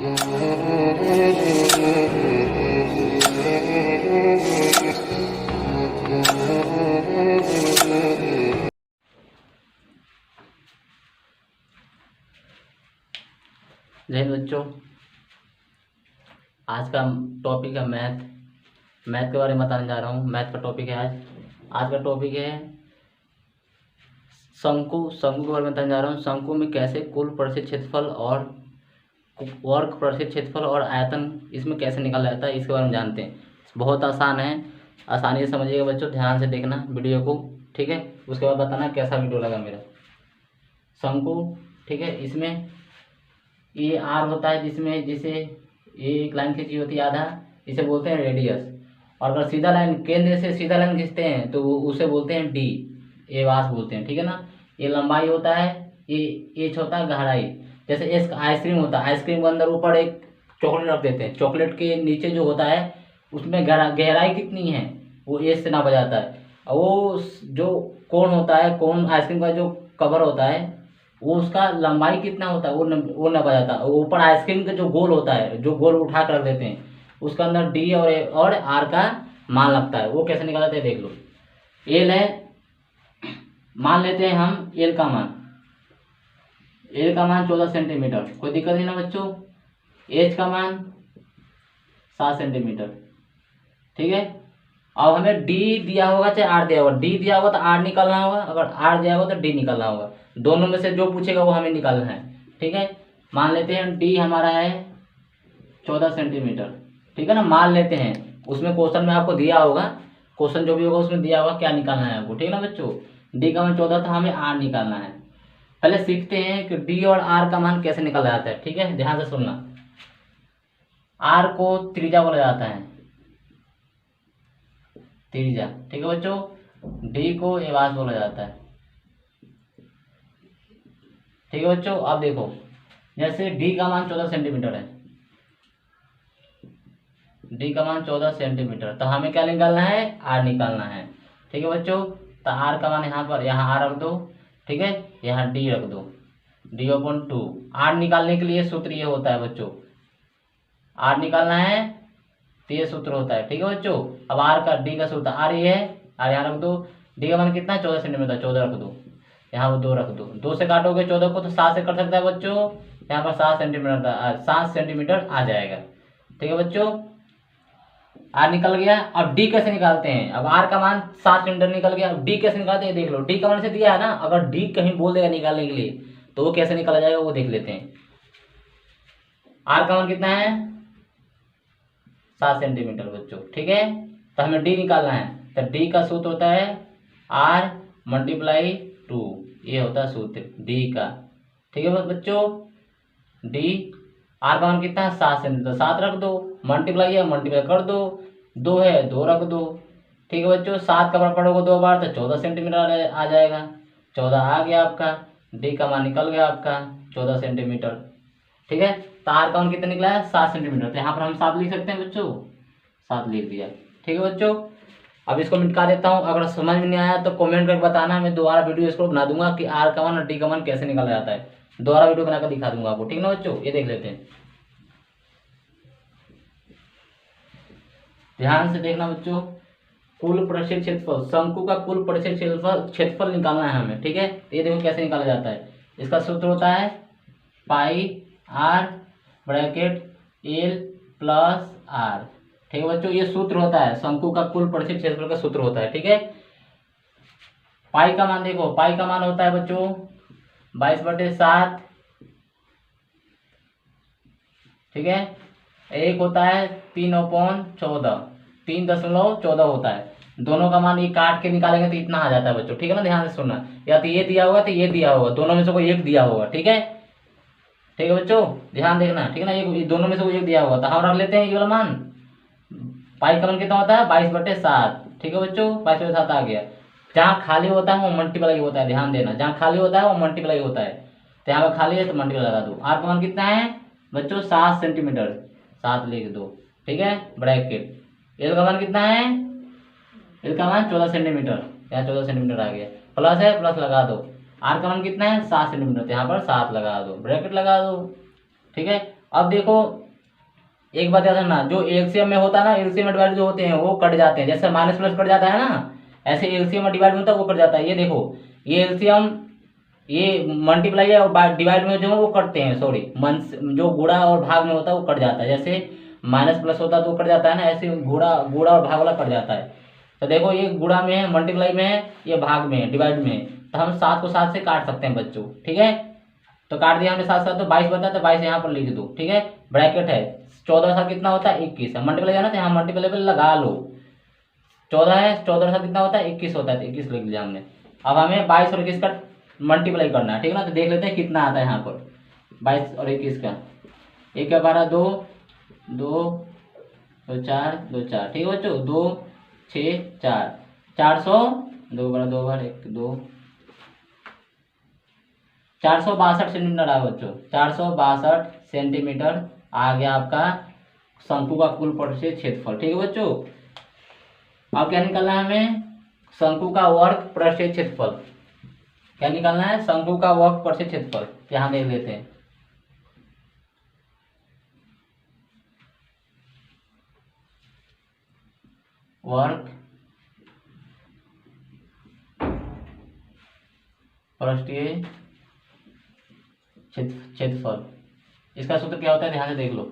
जय हिंद बच्चों। आज का टॉपिक है मैथ के बारे में बताने जा रहा हूँ। मैथ का टॉपिक है आज का टॉपिक है शंकु के बारे में बताने जा रहा हूँ। शंकु में कैसे कुल परिचित क्षेत्रफल और वर्ग परिचित क्षेत्रफल और आयतन इसमें कैसे निकाला जाता है, इसके बारे में जानते हैं। बहुत आसान है, आसानी से समझिएगा बच्चों, ध्यान से देखना वीडियो को, ठीक है। उसके बाद बताना कैसा वीडियो लगा मेरा। शंकु, ठीक है, इसमें ये आर होता है, जिसमें जिसे ये एक लाइन खींची होती है आधा, इसे बोलते हैं रेडियस। और अगर सीधा लाइन, केंद्र से सीधा लाइन खींचते हैं तो उसे बोलते हैं डी, ये व्यास बोलते हैं, ठीक है ना। ये लंबाई होता है, ये एच होता है गहराई। जैसे एस आइसक्रीम होता है, आइसक्रीम के अंदर ऊपर एक चॉकलेट रख देते हैं, चॉकलेट के नीचे जो होता है उसमें गहराई कितनी है वो एस से नापा जाता है। और वो जो कोन होता है, कोन आइसक्रीम का जो कवर होता है, वो उसका लंबाई कितना होता है वो नापा जाता है। ऊपर आइसक्रीम का जो गोल होता है, जो गोल उठा कर रख देते हैं, उसके अंदर डी और आर का मान लगता है। वो कैसे निकालते हैं देख लो। एल है, मान लेते हैं हम एल का मान 14 सेंटीमीटर, कोई दिक्कत नहीं ना बच्चों। एच का मान 7 सेंटीमीटर, ठीक है। अब हमें डी दिया होगा चाहे आर दिया होगा, डी दिया होगा तो आर निकालना होगा, अगर आर दिया होगा तो डी निकालना होगा। दोनों में से जो पूछेगा वो हमें निकालना है, ठीक है। मान लेते हैं डी हमारा है 14 सेंटीमीटर, ठीक है ना। मान लेते हैं, उसमें क्वेश्चन में आपको दिया होगा, क्वेश्चन जो भी होगा उसमें दिया होगा क्या निकालना है आपको, ठीक है ना बच्चों। डी का मान 14 था, हमें आर निकालना है। पहले सीखते हैं कि डी और आर का मान कैसे निकाला जाता है, ठीक है, ध्यान से सुनना। आर को त्रिज्या बोला जाता है, त्रिज्या, ठीक है बच्चों। डी को व्यास बोला जाता है, ठीक है बच्चों। अब देखो, जैसे डी का मान 14 सेंटीमीटर है, डी का मान 14 सेंटीमीटर, तो हमें क्या निकालना है, आर निकालना है, ठीक है बच्चों। तो आर का मान यहाँ पर, यहाँ आर रख दो, ठीक है, यहाँ डी रख दो, D/2। आर निकालने के लिए सूत्र ये होता है बच्चों, आर निकालना है तो ये सूत्र होता है, ठीक है बच्चों। अब आर का, डी का सूत्र आर ये है, आर यहाँ रख दो। डी का मान कितना है, 14 सेंटीमीटर, 14 रख दो, यहाँ वो 2 रख दो। 2 से काटोगे 14 को तो 7 से कट सकता है बच्चों, यहाँ पर 7 सेंटीमीटर आ जाएगा, ठीक है बच्चों। आर निकल गया। अब डी कैसे निकालते हैं, अब आर का मान 7 सेंटीमीटर निकल गया, अब डी कैसे निकालते हैं देख लो। डी का मान से दिया है ना, अगर डी कहीं बोल देगा निकालने के लिए तो वो कैसे निकाला जाएगा वो देख लेते हैं। आर का मान कितना है, 7 सेंटीमीटर बच्चों, ठीक है। तो हमें डी निकालना है, तो डी का सूत्र होता है R × 2, ये होता है सूत्र डी का, ठीक है बच्चों। डी, आर का मान कितना है, 7 सेंटीमीटर, 7 रख दो, मल्टीप्लाई कर दो, 2 है 2 रख दो, ठीक है बच्चों। 7 का बार पढ़ोगे 2 बार तो 14 सेंटीमीटर आ जाएगा, 14 आ गया आपका, डी का मान निकल गया आपका 14 सेंटीमीटर, ठीक है। तो आर का मान कितना निकला है, 7 सेंटीमीटर, तो यहाँ पर हम 7 लिख सकते हैं बच्चों, 7 लिख दिया, ठीक है बच्चों। अब इसको मिटा देता हूँ, अगर समझ में नहीं आया तो कमेंट करके बताना, मैं दोबारा वीडियो इसको बना दूंगा कि आर का मान और डी का मान कैसे निकाला जाता है, दोबारा वीडियो बनाकर दिखा दूंगा आपको, ठीक ना बच्चों। ये देख लेते हैं, ध्यान से देखना बच्चों। कुल परिक्षेत्र क्षेत्रफल, शंकु का कुल परिक्षेत्र क्षेत्रफल निकालना है हमें, ठीक है। ये देखो कैसे निकाला जाता है। इसका सूत्र होता है pi r bracket l plus r, ठीक है बच्चों। ये सूत्र होता है, शंकु का कुल परिक्षेत्र क्षेत्रफल का सूत्र होता है, ठीक है। पाई का मान देखो, पाई का मान होता है बच्चों 22/7, ठीक है। एक होता है 3/14, 3.14 होता है। दोनों का मान ये काट के निकालेंगे तो इतना आ जाता है बच्चों, ठीक है ना, ध्यान से सुनना। या तो ये दिया होगा तो ये दिया होगा, दोनों में से कोई एक दिया होगा, ठीक है, ठीक है बच्चों, ध्यान देखना, ठीक है ना। ये दोनों में से कोई एक दिया होगा तो हम रख लेते हैं ये वाला मान। पाई का मान कितना होता है 22/7, ठीक है बच्चों, 22/7 आ गया। जहाँ खाली होता है वो मल्टीप्लाई होता है, ध्यान देना, जहाँ खाली होता है वो मल्टीप्लाई होता है, तो यहाँ पर खाली है तो मल्टीप्लाई लगा दो। आर का मान कितना है बच्चों, 7 सेंटीमीटर, 7 लिख दो, ठीक है, ब्रैकेट। एल का मान कितना है, एल का मान 14 सेंटीमीटर, यहाँ 14 सेंटीमीटर आ गया, प्लस है प्लस लगा दो। आर का मान कितना है 7 सेंटीमीटर, तो यहाँ पर 7 लगा दो, ब्रैकेट लगा दो, ठीक है। अब देखो एक बात याद रखना, जो एलसीएम में होता है ना, एलसीएम में डिवाइड जो होते हैं वो कट जाते हैं, जैसे माइनस प्लस कट जाता है ना, ऐसे एलसीएम में डिवाइड में होता है वो कट जाता है। ये देखो ये एलसीएम, ये मल्टीप्लाई और डिवाइड में जो है वो कटते हैं, सॉरी जो गुणा और भाग में होता है वो कट जाता है। जैसे माइनस प्लस होता है तो कट जाता है ना, ऐसे गुणा गुणा और भाग वाला कट जाता है। तो देखो ये गुणा में है, मल्टीप्लाई में है, ये भाग में है, डिवाइड में है। तो हम 7 को 7 से काट सकते हैं बच्चों, ठीक है। तो काट दिया हमने 7 7, तो 22 बता, तो 22 यहाँ पर लिख दो, ठीक है। ब्रैकेट है, 14 सात कितना होता है 21 है, मल्टीप्लाई जाना तो यहाँ मल्टीप्लाई लगा लो। 14 है, 14 सात कितना होता है 21 होता है, तो 21 लिख लिया हमने। अब हमें 22 और 21 का मल्टीप्लाई करना है, ठीक है ना। तो देख लेते हैं कितना आता है यहाँ पर 22 और 21 का। 1 के 12 2, 2 2 4 2 4, ठीक है बच्चों। 2 6 4, 400, 2 बार 2 बार 1 2, 462 सेंटीमीटर आ बच्चों, 462 सेंटीमीटर आ गया आपका शंकु का कुल प्रतिशत क्षेत्रफल, ठीक है बच्चों। अब क्या निकालना है हमें, शंकु का वर्ग प्रतिशत क्षेत्रफल। क्या निकालना है, शंकु का वर्ग प्रतिशत क्षेत्रफल। यहाँ देख लेते हैं, वर्ग पृष्ठीय क्षेत्रफल। इसका सूत्र क्या होता है, ध्यान से देख लो,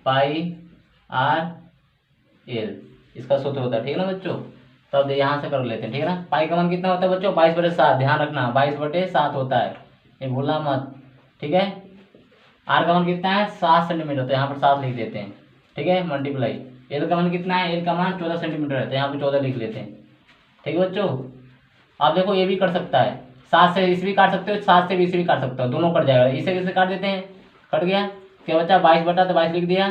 पाई आर एल इसका सूत्र होता है, ठीक है ना बच्चों। तो अब यहाँ से कर लेते हैं, ठीक है ना। पाई का मान कितना होता है बच्चों, 22/7, ध्यान रखना 22/7 होता है, ये भूलना मत, ठीक है। आर का मान कितना है 7 सेंटीमीटर, तो यहाँ पर 7 लिख देते हैं, ठीक है। मल्टीप्लाई एल का मान कितना है, एल का मान 14 सेंटीमीटर है, तो यहाँ पर 14 लिख लेते हैं, ठीक है बच्चों। आप देखो ये भी कर सकता है, 7 से 20 भी काट सकते हो, 7 से 20 भी काट सकते हो, दोनों कट जाएगा। इसे किसे काट देते हैं, कट गया, क्या बच्चा 22 बटा, तो 22 लिख दिया,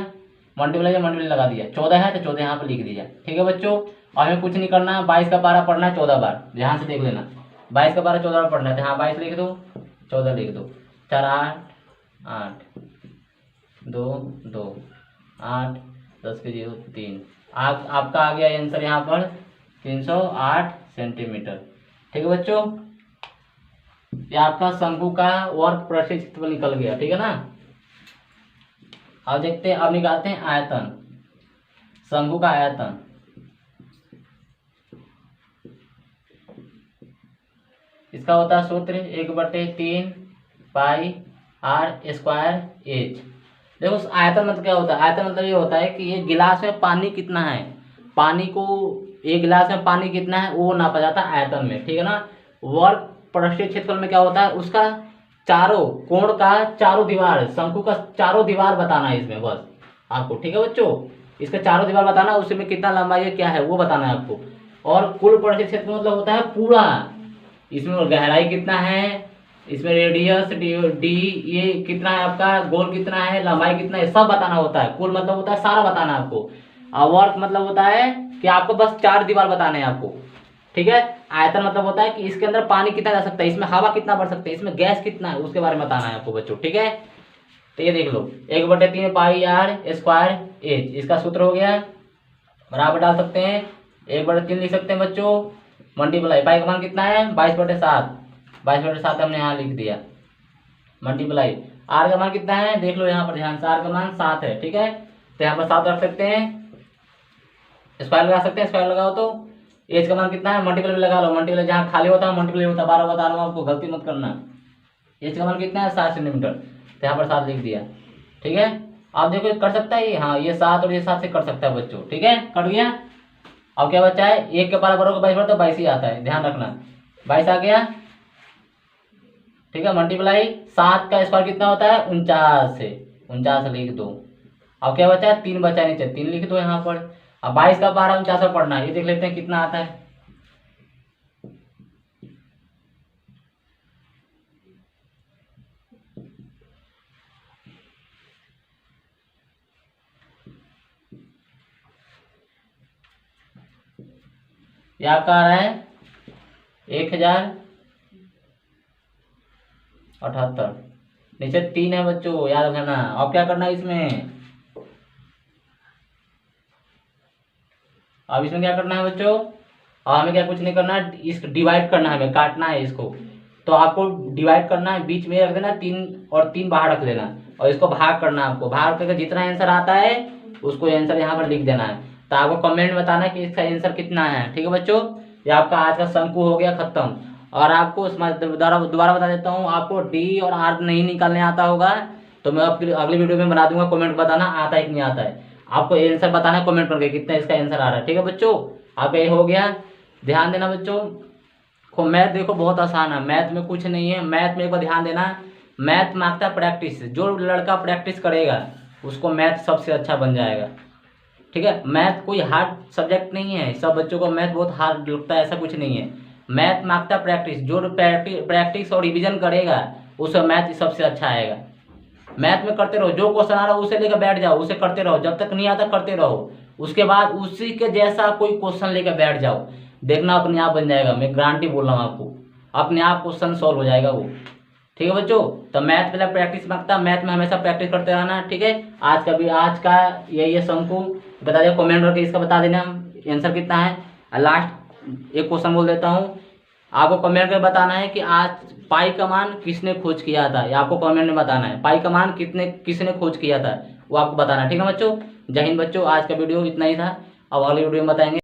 मल्टीप्लाई लगा दिया, 14 है तो 14 यहाँ पर लिख दिया, ठीक है बच्चों। और हमें कुछ नहीं करना है, 22 का 12 पढ़ना है 14 बार, ध्यान से देख लेना, 22 का 12 14 बार पढ़ना है, तो यहाँ 22 लिख दो, 14 लिख दो, 4 8 8 2 2 8 10 के 0 3, आपका आ गया आंसर यहाँ पर 308 सेंटीमीटर, ठीक है बच्चों। ये आपका शंकु का वर्ग प्रतिशत क्षेत्रफल निकल गया, ठीक है ना। अब देखते हैं, अब निकालते हैं आयतन, शंकु का आयतन। इसका होता है सूत्र 1/3 पाई आर स्क्वायर एच। देखो आयतन मतलब क्या होता है, आयतन मतलब ये होता है कि ये गिलास में पानी कितना है, पानी को एक गिलास में पानी कितना है वो नापा जाता है आयतन में, ठीक है ना। वर्ग प्रतिशत क्षेत्रफल में क्या होता है, उसका चारों कोण का चारों दीवार, शंकु का चारों दीवार बताना है इसमें बस आपको, ठीक है बच्चों। इसका चारों दीवार बताना, उसमें कितना लंबाई है क्या है वो बताना है आपको। और कुल प्रतिशत क्षेत्रफल मतलब होता है पूरा, इसमें गहराई कितना है, इसमें रेडियस डी ये कितना है आपका, गोल कितना है, लंबाई कितना है, सब बताना होता है। कुल मतलब होता है सारा बताना है आपको। और वर्ग मतलब होता है कि आपको बस 4 दीवार बताने हैं आपको, ठीक है। आयतन मतलब होता है कि इसके अंदर पानी कितना जा सकता है, इसमें हवा कितना बढ़ सकता है, इसमें गैस कितना है, उसके बारे में बताना है आपको बच्चों, ठीक है। तो ये देख लो 1/3 पाई आर स्क्वायर एच, इसका सूत्र हो गया, बराबर डाल सकते हैं, 1/3 लिख सकते हैं बच्चों, मल्टीप्लाई पाई का मान कितना है 22/7, 22/7 हमने यहाँ लिख दिया, मल्टीप्लाई आर का मान कितना है देख लो यहाँ पर ध्यान से, आर का मान 7 है, ठीक है। तो यहाँ पर 7 रख सकते हैं, स्क्वायर लगा सकते हैं, स्क्वायर लगाओ तो एच का मान कितना है, मल्टीप्लाई लगा लो, मल्टीप्लाई जहाँ खाली होता है मल्टीप्लाई होता है, 12 बता रहा हूँ आपको, गलती मत करना। एच का मान कितना है 7 सेंटीमीटर, तो यहाँ पर 7 लिख दिया, ठीक है। आप देखो कर सकता है ये, हाँ ये 7 और ये 7 से कर सकता है बच्चों, ठीक है, कट गया। अब क्या बचा है, 1 के बराबर होगा 22 बराबर, तो 22 ही आता है, ध्यान रखना 22 आ गया, ठीक है। मल्टीप्लाई 7 का स्क्वायर कितना होता है 49 से, 49 लिख दो। अब क्या बचा है 3 बचा नीचे, 3 लिख दो यहाँ पर। अब 22 का 12 49 पर पढ़ना है, ये देख लेते हैं कितना आता है। ये आपका आ रहा है 1078, नीचे 3 है बच्चों, याद रखना। अब क्या करना है इसमें, अब इसमें क्या करना है बच्चों, और हमें क्या कुछ नहीं करना है, इसको डिवाइड करना है, हमें काटना है इसको। तो आपको डिवाइड करना है, बीच में रख देना 3 और 3 बाहर रख लेना, और इसको भाग करना है आपको। भाग करके जितना आंसर आता है उसको आंसर यहाँ पर लिख देना है। तो आपको कमेंट में बताना कि इसका आंसर कितना है। ठीक है बच्चों, ये आपका आज का शंकु हो गया खत्म। और आपको दोबारा बता देता हूँ, आपको डी और आर नहीं निकालने आता होगा तो मैं आपकी अगली वीडियो में बना दूंगा, कमेंट बताना आता है कि नहीं आता है। आपको आंसर बताना है कमेंट करके कितना इसका आंसर आ रहा है। ठीक है बच्चों, आपका ये हो गया। ध्यान देना बच्चों, मैथ देखो बहुत आसान है, मैथ में कुछ नहीं है। मैथ में एक बार ध्यान देना, मैथ मांगता है प्रैक्टिस। जो लड़का प्रैक्टिस करेगा उसको मैथ सबसे अच्छा बन जाएगा। ठीक है, मैथ कोई हार्ड सब्जेक्ट नहीं है, सब बच्चों को मैथ बहुत हार्ड लगता है, ऐसा कुछ नहीं है। मैथ मांगता है प्रैक्टिस। जो प्रैक्टिस और रिवीजन करेगा उसका मैथ सबसे अच्छा आएगा। मैथ में करते रहो, जो क्वेश्चन आ रहा है उसे लेकर बैठ जाओ, उसे करते रहो, जब तक नहीं आता करते रहो। उसके बाद उसी के जैसा कोई क्वेश्चन लेकर बैठ जाओ, देखना अपने आप बन जाएगा। मैं गारंटी बोल रहा हूँ आपको, अपने आप क्वेश्चन सॉल्व हो जाएगा वो। ठीक है बच्चों, तो मैथ पहले प्रैक्टिस मांगता है, मैथ में हमेशा प्रैक्टिस करते रहना। ठीक है, आज का यही है शंकु। बता दिया कमेंट करके, इसका बता देना आंसर कितना है। लास्ट एक क्वेश्चन बोल देता हूँ, आपको कमेंट करके बताना है कि आज पाई का मान किसने खोज किया था। ये आपको कमेंट में बताना है, पाई का मान किसने खोज किया था वो आपको बताना है। ठीक है बच्चों, जय हिंद बच्चों। आज का वीडियो इतना ही था, अब अगली वीडियो में बताएंगे।